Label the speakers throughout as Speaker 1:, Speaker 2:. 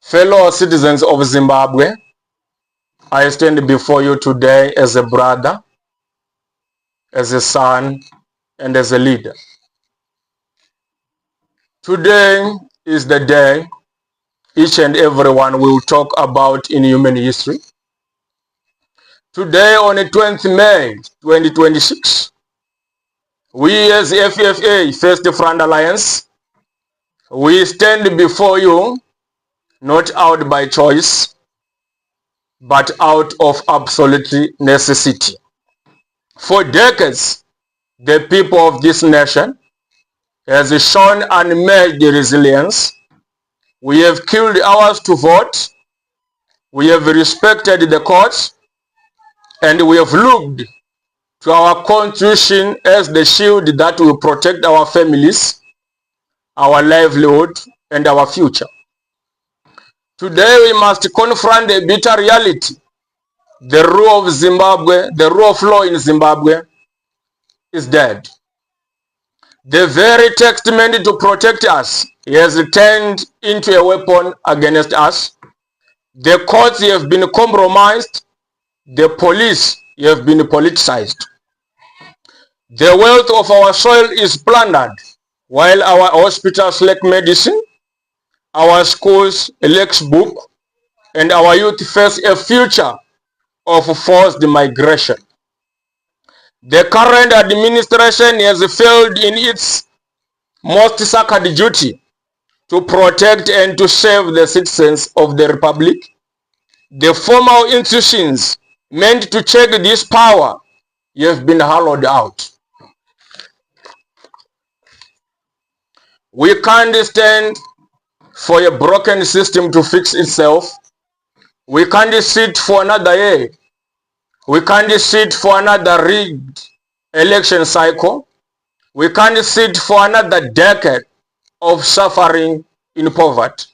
Speaker 1: Fellow citizens of Zimbabwe, I stand before you today as a brother, as a son, and as a leader. Today is the day each and everyone will talk about in human history. Today, on the 20th May 2026, we as FFA, First Front Alliance, we stand before you not out by choice, but out of absolute necessity. For decades, the people of this nation has shown unmatched resilience. We have killed hours to vote, we have respected the courts, and we have looked to our constitution as the shield that will protect our families, our livelihood, and our future. Today we must confront a bitter reality. The rule of Zimbabwe, the rule of law in Zimbabwe is dead. The very text meant to protect us has turned into a weapon against us. The courts have been compromised. The police have been politicized. The wealth of our soil is plundered, while our hospitals lack medicine, our schools lack books, and our youth face a future of forced migration. The current administration has failed in its most sacred duty to protect and to save the citizens of the Republic. The formal institutions meant to check this power have been hollowed out. We can't stand for a broken system to fix itself. We can't sit for another year. We can't sit for another rigged election cycle. We can't sit for another decade of suffering in poverty.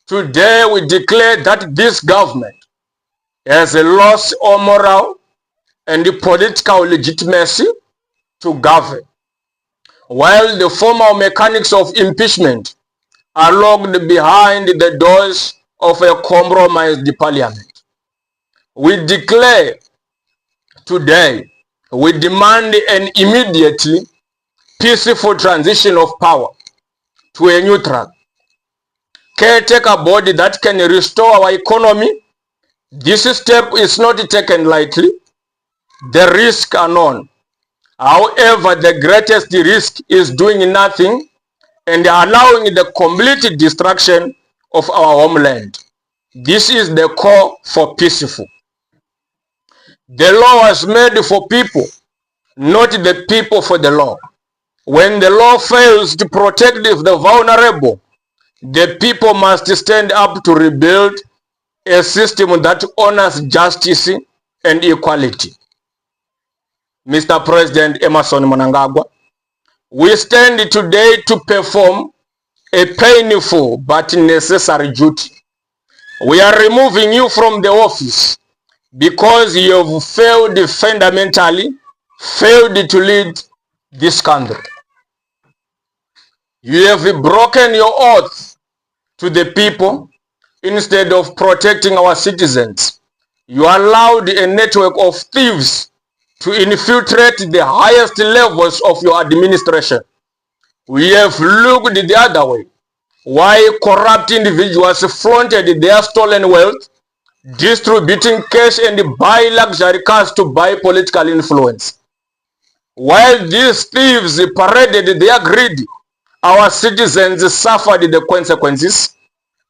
Speaker 1: Today we declare that this government has lost all moral and political legitimacy to govern, while the formal mechanics of impeachment are locked behind the doors of a compromised parliament. We declare today, we demand an immediate, peaceful transition of power to a neutral, caretaker body that can restore our economy. This step is not taken lightly. The risks are known. However, the greatest risk is doing nothing and allowing the complete destruction of our homeland. This is the call for peaceful. The law was made for people, not the people for the law. When the law fails to protect the vulnerable, the people must stand up to rebuild a system that honors justice and equality. Mr. President Emmerson Mnangagwa, we stand today to perform a painful but necessary duty. We are removing you from the office because you have failed fundamentally, failed to lead this country. You have broken your oath to the people. Instead of protecting our citizens, you allowed a network of thieves to infiltrate the highest levels of your administration. We have looked the other way, while corrupt individuals flaunted their stolen wealth, distributing cash and buy luxury cars to buy political influence. While these thieves paraded their greed, our citizens suffered the consequences.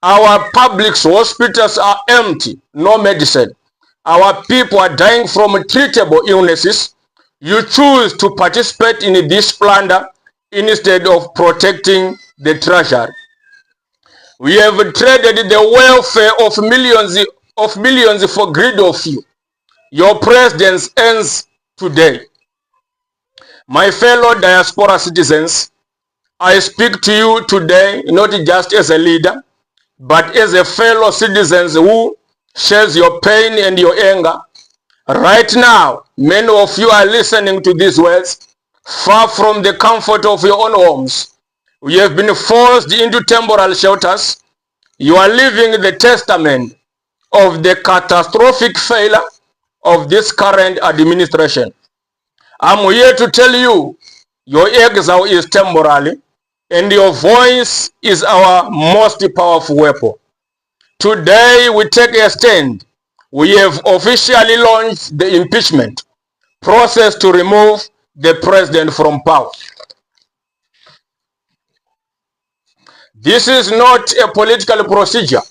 Speaker 1: Our public hospitals are empty, no medicine. Our people are dying from treatable illnesses. You choose to participate in this plunder instead of protecting the treasury. We have traded the welfare of millions for greed of you. Your presidency ends today. My fellow diaspora citizens, I speak to you today not just as a leader, but as a fellow citizen who shares your pain and your anger. Right now, many of you are listening to these words far from the comfort of your own homes. We have been forced into temporal shelters. You are living the testament of the catastrophic failure of this current administration. I'm here to tell you, your exile is temporary, and your voice is our most powerful weapon. Today we take a stand. We have officially launched the impeachment process to remove the president from power. This is not a political procedure.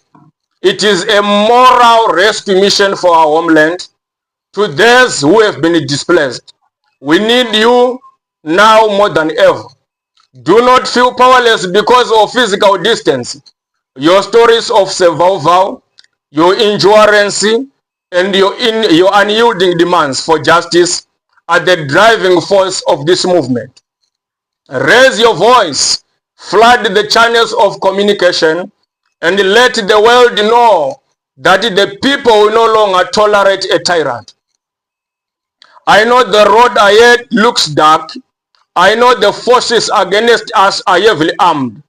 Speaker 1: It is a moral rescue mission for our homeland. To those who have been displaced, we need you now more than ever. Do not feel powerless because of physical distance. Your stories of survival, your endurance, and your unyielding demands for justice are the driving force of this movement. Raise your voice, flood the channels of communication, and let the world know that the people will no longer tolerate a tyrant. I know the road ahead looks dark. I know the forces against us are heavily armed.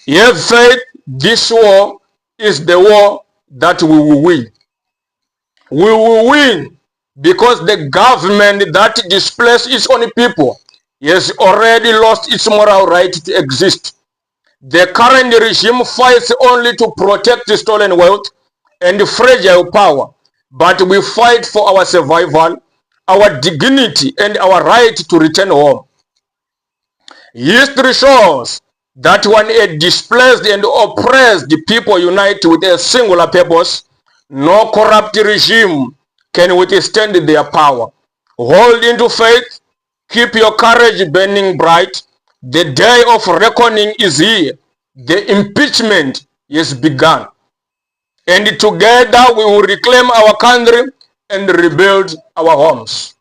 Speaker 1: Have faith, this war is the war that we will win. We will win because the government that displaces its own people has already lost its moral right to exist. The current regime fights only to protect stolen wealth and fragile power, but we fight for our survival, our dignity, and our right to return home. History shows that when a displaced and oppressed people unite with a singular purpose, no corrupt regime can withstand their power. Hold into faith, keep your courage burning bright. The day of reckoning is here. The impeachment is begun. And together we will reclaim our country and rebuild our homes.